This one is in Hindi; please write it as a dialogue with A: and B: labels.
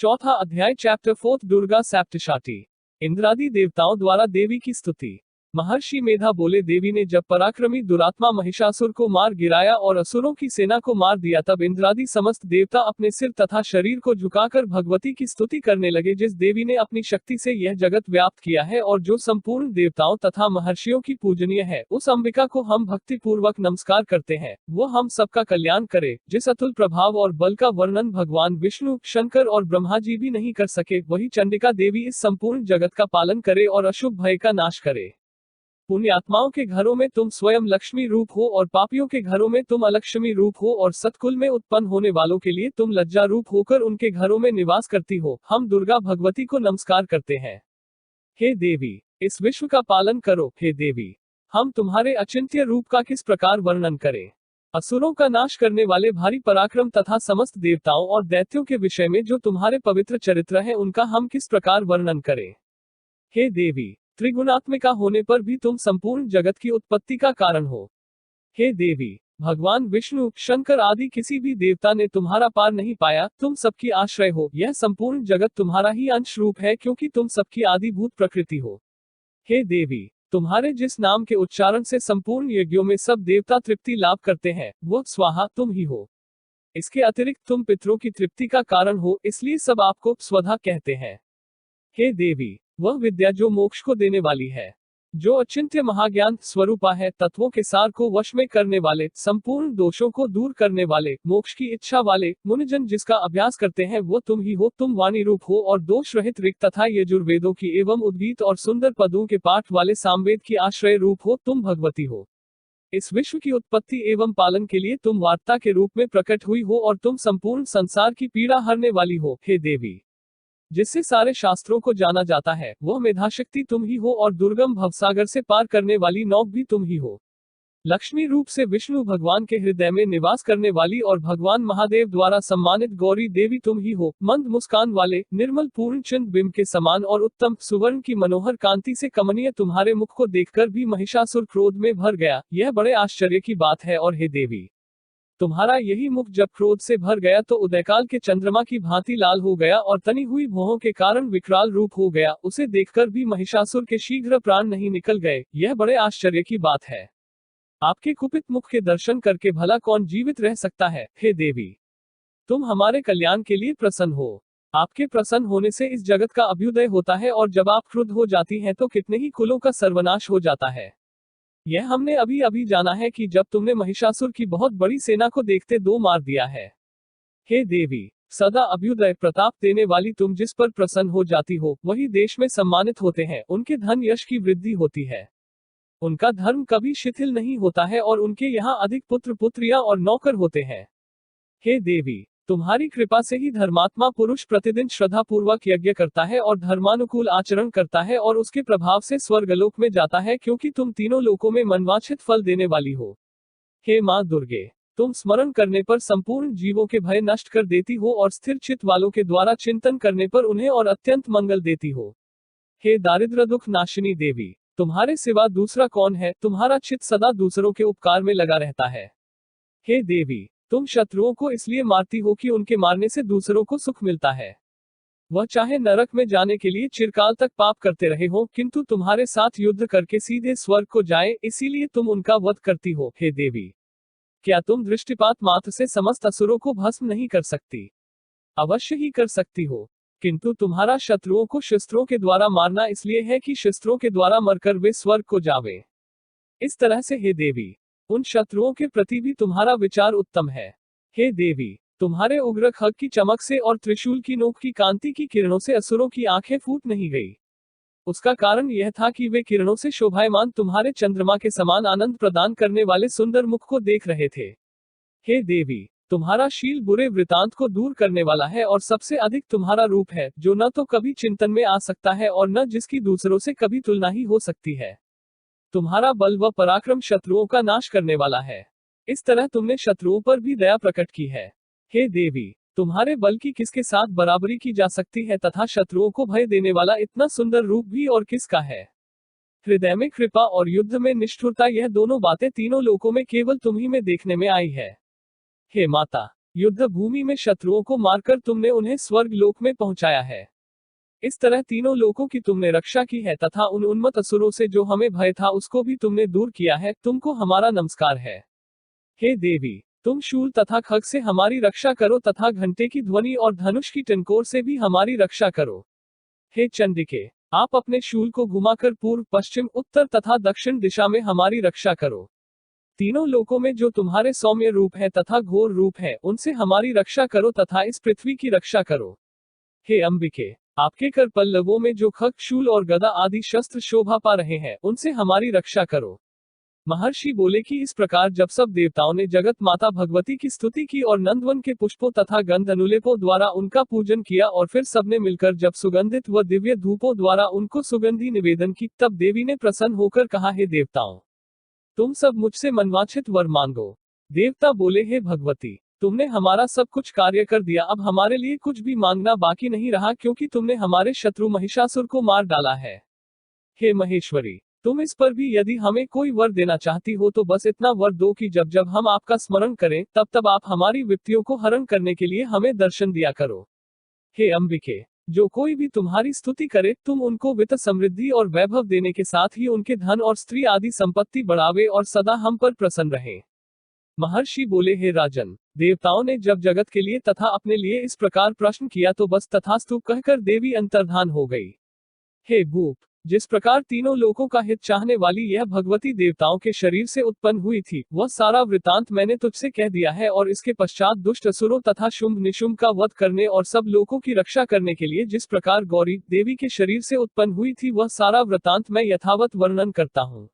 A: चौथा अध्याय चैप्टर 4 दुर्गा सप्तशती। इंद्रादि देवताओं द्वारा देवी की स्तुति। महर्षि मेधा बोले, देवी ने जब पराक्रमी दुरात्मा महिषासुर को मार गिराया और असुरों की सेना को मार दिया, तब इंद्रादि समस्त देवता अपने सिर तथा शरीर को झुकाकर भगवती की स्तुति करने लगे। जिस देवी ने अपनी शक्ति से यह जगत व्याप्त किया है और जो संपूर्ण देवताओं तथा महर्षियों की पूजनीय है, उस अंबिका को हम भक्ति पूर्वक नमस्कार करते हैं। वो हम सबका कल्याण करे। जिस अतुल प्रभाव और बल का वर्णन भगवान विष्णु, शंकर और ब्रह्मा जी भी नहीं कर सके, वही चंडिका देवी इस संपूर्ण जगत का पालन करे और अशुभ भय का नाश करे। पुण्यात्माओं के घरों में तुम स्वयं लक्ष्मी रूप हो और पापियों के घरों में तुम अलक्ष्मी रूप हो, और सतकुल में उत्पन्न होने वालों के लिए तुम लज्जा रूप होकर उनके घरों में निवास करती हो। हम दुर्गा भगवती को नमस्कार करते हैं। हे देवी, इस विश्व का पालन करो। हे देवी, हम तुम्हारे अचिंत्य रूप का किस प्रकार वर्णन करें। असुरों का नाश करने वाले भारी पराक्रम तथा समस्त देवताओं और दैत्यों के विषय में जो तुम्हारे पवित्र चरित्र है, उनका हम किस प्रकार वर्णन करें। हे देवी, त्रिगुणात्मिका होने पर भी तुम संपूर्ण जगत की उत्पत्ति का कारण हो। हे देवी, भगवान विष्णु, शंकर आदि किसी भी देवता ने तुम्हारा पार नहीं पाया। तुम सबकी आश्रय हो। यह संपूर्ण जगत तुम्हारा ही अंश रूप है, क्योंकि तुम सबकी आदिभूत प्रकृति हो। हे देवी, तुम्हारे जिस नाम के उच्चारण से संपूर्ण यज्ञों में सब देवता तृप्ति लाभ करते हैं, वो स्वाहा तुम ही हो। इसके अतिरिक्त तुम पितरों की तृप्ति का कारण हो, इसलिए सब आपको स्वधा कहते हैं। हे देवी, वह विद्या जो मोक्ष को देने वाली है, जो अचिंत्य महाज्ञान स्वरूपा है, तत्वों के सार को वश में करने वाले, संपूर्ण दोषों को दूर करने वाले, मोक्ष की इच्छा वाले मुनिजन जिसका अभ्यास करते हैं, वो तुम ही हो। तुम वाणी रूप हो और दोष रहित ऋक् तथा यजुर्वेदों की एवं उद्गीत और सुंदर पदों के पाठ वाले सामवेद की आश्रय रूप हो। तुम भगवती हो। इस विश्व की उत्पत्ति एवं पालन के लिए तुम वार्ता के रूप में प्रकट हुई हो, और तुम संपूर्ण संसार की पीड़ा हरने वाली हो। हे देवी, जिससे सारे शास्त्रों को जाना जाता है, वह मेधाशक्ति तुम ही हो, और दुर्गम भवसागर से पार करने वाली नौक भी तुम ही हो। लक्ष्मी रूप से विष्णु भगवान के हृदय में निवास करने वाली और भगवान महादेव द्वारा सम्मानित गौरी देवी तुम ही हो। मंद मुस्कान वाले, निर्मल पूर्ण चंद बिंब के समान और उत्तम सुवर्ण की मनोहर कांति से कमनीय तुम्हारे मुख को देखकर भी महिषासुर क्रोध में भर गया। यह बड़े आश्चर्य की बात है। और हे देवी, तुम्हारा यही मुख जब क्रोध से भर गया तो उदयकाल के चंद्रमा की भांति लाल हो गया और तनी हुई भौहों के कारण विकराल रूप हो गया। उसे देखकर भी महिषासुर के शीघ्र प्राण नहीं निकल गए। यह बड़े आश्चर्य की बात है। आपके कुपित मुख के दर्शन करके भला कौन जीवित रह सकता है। हे देवी, तुम हमारे कल्याण के लिए प्रसन्न हो। आपके प्रसन्न होने से इस जगत का अभ्युदय होता है, और जब आप क्रुद्ध हो जाती हैं तो कितने ही कुलों का सर्वनाश हो जाता है। यह हमने अभी अभी जाना है कि जब तुमने महिषासुर की बहुत बड़ी सेना को देखते दो मार दिया है। हे देवी, सदा अभ्युदय प्रताप देने वाली तुम जिस पर प्रसन्न हो जाती हो, वही देश में सम्मानित होते हैं। उनके धन यश की वृद्धि होती है। उनका धर्म कभी शिथिल नहीं होता है, और उनके यहाँ अधिक पुत्र पुत्रियां और नौकर होते हैं। हे देवी, तुम्हारी कृपा से ही धर्मात्मा पुरुष प्रतिदिन श्रद्धा पूर्वक यज्ञ करता है और धर्मानुकूल आचरण करता है, और उसके प्रभाव से स्वर्गलोक में जाता है, क्योंकि तुम तीनों लोकों में मनवांछित फल देने वाली हो। हे मां दुर्गे, तुम स्मरण करने पर संपूर्ण जीवों के भय नष्ट कर देती हो, और स्थिर चित्त वालों के द्वारा चिंतन करने पर उन्हें और अत्यंत मंगल देती हो। हे दारिद्र दुख नाशिनी देवी, तुम्हारे सिवा दूसरा कौन है। तुम्हारा चित्त सदा दूसरों के उपकार में लगा रहता है। हे देवी, तुम शत्रुओं को इसलिए मारती हो कि उनके मारने से दूसरों को सुख मिलता है। वह चाहे नरक में जाने के लिए चिरकाल तक पाप करते रहे हो, किंतु तुम्हारे साथ युद्ध करके सीधे स्वर्ग को जाए, इसीलिए तुम उनका वध करती हो। हे देवी, क्या तुम दृष्टिपात मात्र से समस्त असुरों को भस्म नहीं कर सकती। अवश्य ही कर सकती हो, किंतु तुम्हारा शत्रुओं को शस्त्रों के द्वारा मारना इसलिए है कि शस्त्रों के द्वारा मरकर वे स्वर्ग को जावे। इस तरह से हे देवी, उन शत्रुओं के प्रति भी तुम्हारा विचार उत्तम है। हे देवी, तुम्हारे उग्र खग की चमक से और त्रिशूल की नोक की कांति की किरणों से असुरों की आंखें फूट नहीं गई। उसका कारण यह था कि वे किरणों से शोभायमान तुम्हारे चंद्रमा के समान आनंद प्रदान करने वाले सुंदर मुख को देख रहे थे। हे देवी, तुम्हारा शील बुरे वृतांत को दूर करने वाला है, और सबसे अधिक तुम्हारा रूप है, जो न तो कभी चिंतन में आ सकता है और न जिसकी दूसरों से कभी तुलना ही हो सकती है। तुम्हारा बल व पराक्रम शत्रुओं का नाश करने वाला है। इस तरह तुमने शत्रुओं पर भी दया प्रकट की है। हे देवी, तुम्हारे बल की किसके साथ बराबरी की जा सकती है, तथा शत्रुओं को भय देने वाला इतना सुंदर रूप भी और किसका है। हृदय में कृपा और युद्ध में निष्ठुरता, यह दोनों बातें तीनों लोकों में केवल तुम ही में देखने में आई है। हे माता, युद्ध भूमि में शत्रुओं को मारकर तुमने उन्हें स्वर्ग लोक में पहुंचाया है। इस तरह तीनों लोकों की तुमने रक्षा की है तथा उन उन्मत्त असुरों से जो हमें भय था उसको भी तुमने दूर किया है। तुमको हमारा नमस्कार है। हे देवी, तुम शूल तथा खग से हमारी रक्षा करो तथा घंटे की ध्वनि और धनुष की टंकोर से भी हमारी रक्षा करो। हे चंडिके, आप अपने शूल को घुमाकर पूर्व, पश्चिम, उत्तर तथा दक्षिण दिशा में हमारी रक्षा करो। तीनों लोकों में जो तुम्हारे सौम्य रूप है तथा घोर रूप है, उनसे हमारी रक्षा करो तथा इस पृथ्वी की रक्षा करो। हे अंबिके, आपके कर पल्लवों में जो खग, शूल और गदा आदि शस्त्र शोभा पा रहे हैं, उनसे हमारी रक्षा करो। महर्षि बोले कि इस प्रकार जब सब देवताओं ने जगत माता भगवती की स्तुति की और नंदवन के पुष्पों तथा गंध अनुलेपों द्वारा उनका पूजन किया और फिर सबने मिलकर जब सुगंधित व दिव्य धूपों द्वारा उनको सुगंधी निवेदन की, तब देवी ने प्रसन्न होकर कहा, हे देवताओं, तुम सब मुझसे मनवांछित वर मांगो। देवता बोले, हे भगवती, तुमने हमारा सब कुछ कार्य कर दिया, अब हमारे लिए कुछ भी मांगना बाकी नहीं रहा, क्योंकि तुमने हमारे शत्रु महिषासुर को मार डाला है। हे महेश्वरी, तुम इस पर भी यदि हमें कोई वर देना चाहती हो तो बस इतना वर दो कि जब जब हम आपका स्मरण करें तब तब आप हमारी विपत्तियों को हरण करने के लिए हमें दर्शन दिया करो। हे अंबिके, जो कोई भी तुम्हारी स्तुति करे, तुम उनको वित्त, समृद्धि और वैभव देने के साथ ही उनके धन और स्त्री आदि संपत्ति बढ़ावे और सदा हम पर प्रसन्न रहे। महर्षि बोले, हे राजन, देवताओं ने जब जगत के लिए तथा अपने लिए इस प्रकार प्रश्न किया तो बस तथास्तु कहकर देवी अंतर्धान हो गई। हे भूप, जिस प्रकार तीनों लोकों का हित चाहने वाली यह भगवती देवताओं के शरीर से उत्पन्न हुई थी, वह सारा वृतांत मैंने तुझसे कह दिया है, और इसके पश्चात दुष्ट असुरों तथा शुंभ निशुंभ का वध करने और सब लोकों की रक्षा करने के लिए जिस प्रकार गौरी देवी के शरीर से उत्पन्न हुई थी, वह सारा वृतांत मैं यथावत वर्णन करता हूँ।